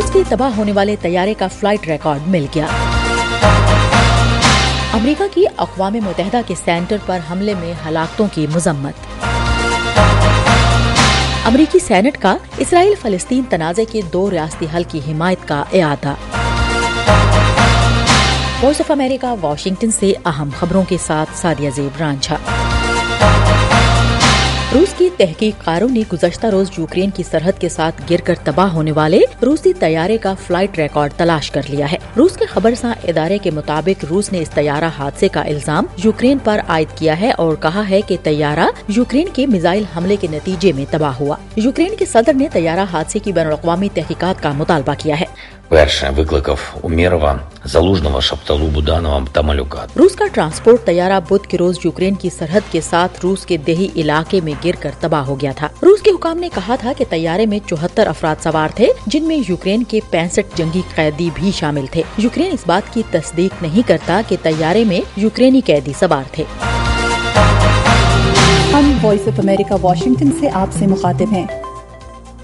روس کے تباہ ہونے والے طیارے کا فلائٹ ریکارڈ مل گیا۔ امریکہ کی اقوام متحدہ کے سینٹر پر حملے میں ہلاکتوں کی مذمت۔ امریکی سینٹ کا اسرائیل فلسطین تنازع کے 2 ریاستی حل کی حمایت کا اعادہ۔ وائس آف امریکہ واشنگٹن سے اہم خبروں کے ساتھ سادیہ زیب رانجھا۔ روس کی تحقیق کاروں نے گزشتہ روز یوکرین کی سرحد کے ساتھ گر کر تباہ ہونے والے روسی طیارے کا فلائٹ ریکارڈ تلاش کر لیا ہے۔ روس کے خبرساں ادارے کے مطابق روس نے اس طیارہ حادثے کا الزام یوکرین پر عائد کیا ہے اور کہا ہے کہ طیارہ یوکرین کے میزائل حملے کے نتیجے میں تباہ ہوا۔ یوکرین کے صدر نے طیارہ حادثے کی بین الاقوامی تحقیقات کا مطالبہ کیا ہے۔ روس کا ٹرانسپورٹ طیارہ بدھ کے روز یوکرین کی سرحد کے ساتھ روس کے دیہی علاقے میں گر کر تباہ ہو گیا تھا۔ روس کے حکام نے کہا تھا کہ طیارے میں 74 افراد سوار تھے، جن میں یوکرین کے 65 جنگی قیدی بھی شامل تھے۔ یوکرین اس بات کی تصدیق نہیں کرتا کہ طیارے میں یوکرینی قیدی سوار تھے۔ ہم وائس آف امریکہ واشنگٹن سے آپ سے مخاطب ہیں۔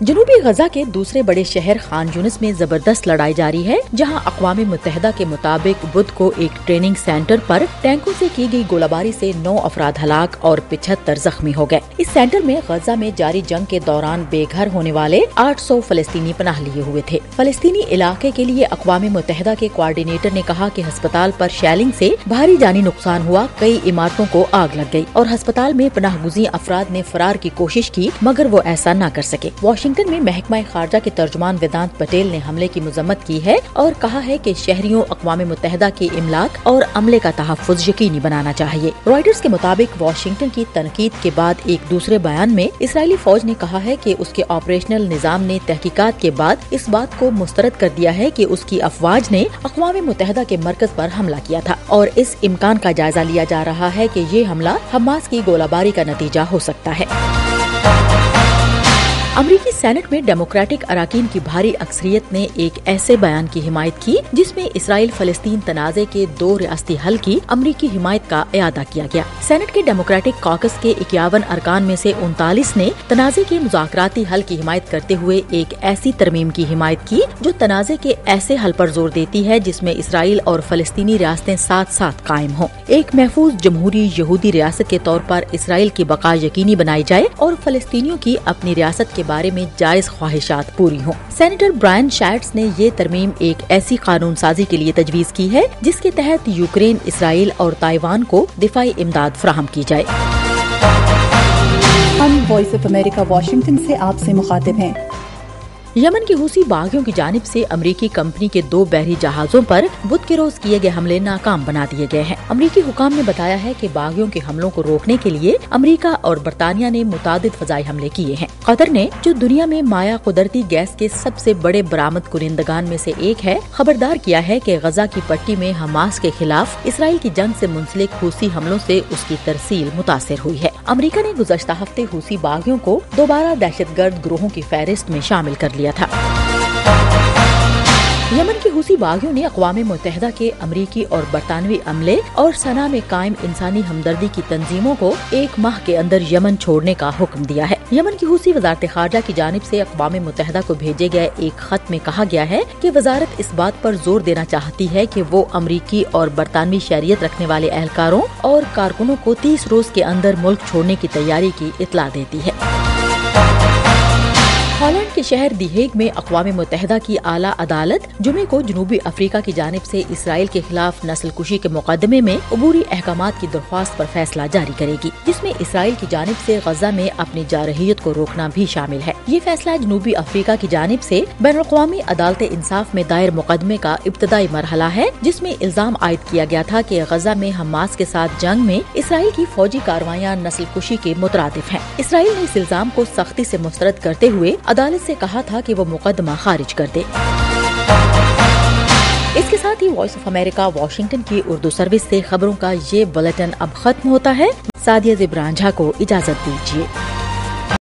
جنوبی غزہ کے دوسرے بڑے شہر خان یونس میں زبردست لڑائی جاری ہے، جہاں اقوام متحدہ کے مطابق بدھ کو ایک ٹریننگ سینٹر پر ٹینکوں سے کی گئی گولہباری سے 9 افراد ہلاک اور 75 زخمی ہو گئے۔ اس سینٹر میں غزہ میں جاری جنگ کے دوران بے گھر ہونے والے 800 فلسطینی پناہ لیے ہوئے تھے۔ فلسطینی علاقے کے لیے اقوام متحدہ کے کوارڈینیٹر نے کہا کہ ہسپتال پر شیلنگ سے بھاری جانی نقصان ہوا، کئی عمارتوں کو آگ لگ گئی اور ہسپتال میں پناہ گزین افراد نے فرار کی کوشش کی مگر وہ ایسا نہ کر سکے۔ واشنگٹن میں محکمہ خارجہ کے ترجمان ویدانت پٹیل نے حملے کی مذمت کی ہے اور کہا ہے کہ شہریوں اقوام متحدہ کی املاک اور عملے کا تحفظ یقینی بنانا چاہیے۔ رائٹرز کے مطابق واشنگٹن کی تنقید کے بعد ایک دوسرے بیان میں اسرائیلی فوج نے کہا ہے کہ اس کے آپریشنل نظام نے تحقیقات کے بعد اس بات کو مسترد کر دیا ہے کہ اس کی افواج نے اقوام متحدہ کے مرکز پر حملہ کیا تھا اور اس امکان کا جائزہ لیا جا رہا ہے کہ یہ حملہ حماس کی گولہ باری کا نتیجہ ہو سکتا ہے۔ امریکی سینٹ میں ڈیموکریٹک اراکین کی بھاری اکثریت نے ایک ایسے بیان کی حمایت کی جس میں اسرائیل فلسطین تنازع کے 2 ریاستی حل کی امریکی حمایت کا اعادہ کیا گیا۔ سینٹ کے ڈیموکریٹک کاکس کے 51 ارکان میں سے 39 نے تنازع کے مذاکراتی حل کی حمایت کرتے ہوئے ایک ایسی ترمیم کی حمایت کی جو تنازع کے ایسے حل پر زور دیتی ہے جس میں اسرائیل اور فلسطینی ریاستیں ساتھ ساتھ قائم ہوں، ایک محفوظ جمہوری یہودی ریاست کے طور پر اسرائیل کی بقا یقینی بنائی جائے اور فلسطینیوں کی اپنی ریاست کے بارے میں جائز خواہشات پوری ہوں۔ سینیٹر برائن شائٹس نے یہ ترمیم ایک ایسی قانون سازی کے لیے تجویز کی ہے جس کے تحت یوکرین، اسرائیل اور تائیوان کو دفاعی امداد فراہم کی جائے۔ ہم وائس آف امریکہ واشنگٹن سے آپ سے مخاطب ہیں۔ یمن کے حوثی باغیوں کی جانب سے امریکی کمپنی کے 2 بحری جہازوں پر بدھ کے روز کیے گئے حملے ناکام بنا دیے گئے ہیں۔ امریکی حکام نے بتایا ہے کہ باغیوں کے حملوں کو روکنے کے لیے امریکہ اور برطانیہ نے متعدد فضائی حملے کیے ہیں۔ قطر نے، جو دنیا میں مائع قدرتی گیس کے سب سے بڑے برآمد کنندگان میں سے ایک ہے، خبردار کیا ہے کہ غزہ کی پٹی میں حماس کے خلاف اسرائیل کی جنگ سے منسلک حوثی حملوں سے اس کی ترسیل متاثر ہوئی ہے۔ امریکہ نے گزشتہ ہفتے حوثی باغیوں کو دوبارہ دہشت گرد گروہوں کی فہرست میں شامل کر لیا تھا۔ یمن کے حوثی باغیوں نے اقوام متحدہ کے امریکی اور برطانوی عملے اور صنعاء میں قائم انسانی ہمدردی کی تنظیموں کو 1 ماہ کے اندر یمن چھوڑنے کا حکم دیا ہے۔ یمن کی حوثی وزارت خارجہ کی جانب سے اقوام متحدہ کو بھیجے گئے ایک خط میں کہا گیا ہے کہ وزارت اس بات پر زور دینا چاہتی ہے کہ وہ امریکی اور برطانوی شہریت رکھنے والے اہلکاروں اور کارکنوں کو 30 روز کے اندر ملک چھوڑنے کی تیاری کی اطلاع دیتی ہے۔ ہالینڈ کے شہر دی ہیگ میں اقوام متحدہ کی اعلیٰ عدالت جمعے کو جنوبی افریقہ کی جانب سے اسرائیل کے خلاف نسل کشی کے مقدمے میں عبوری احکامات کی درخواست پر فیصلہ جاری کرے گی، جس میں اسرائیل کی جانب سے غزہ میں اپنی جارحیت کو روکنا بھی شامل ہے۔ یہ فیصلہ جنوبی افریقہ کی جانب سے بین الاقوامی عدالت انصاف میں دائر مقدمے کا ابتدائی مرحلہ ہے، جس میں الزام عائد کیا گیا تھا کہ غزہ میں حماس کے ساتھ جنگ میں اسرائیل کی فوجی کارروائیاں نسل کشی کے مترادف ہیں۔ اسرائیل نے اس الزام کو سختی سے مسترد کرتے ہوئے عدالت سے کہا تھا کہ وہ مقدمہ خارج کر دے۔ اس کے ساتھ ہی وائس آف امریکہ واشنگٹن کی اردو سروس سے خبروں کا یہ بلیٹن اب ختم ہوتا ہے۔ سادیہ زیب رانجھا کو اجازت دیجیے۔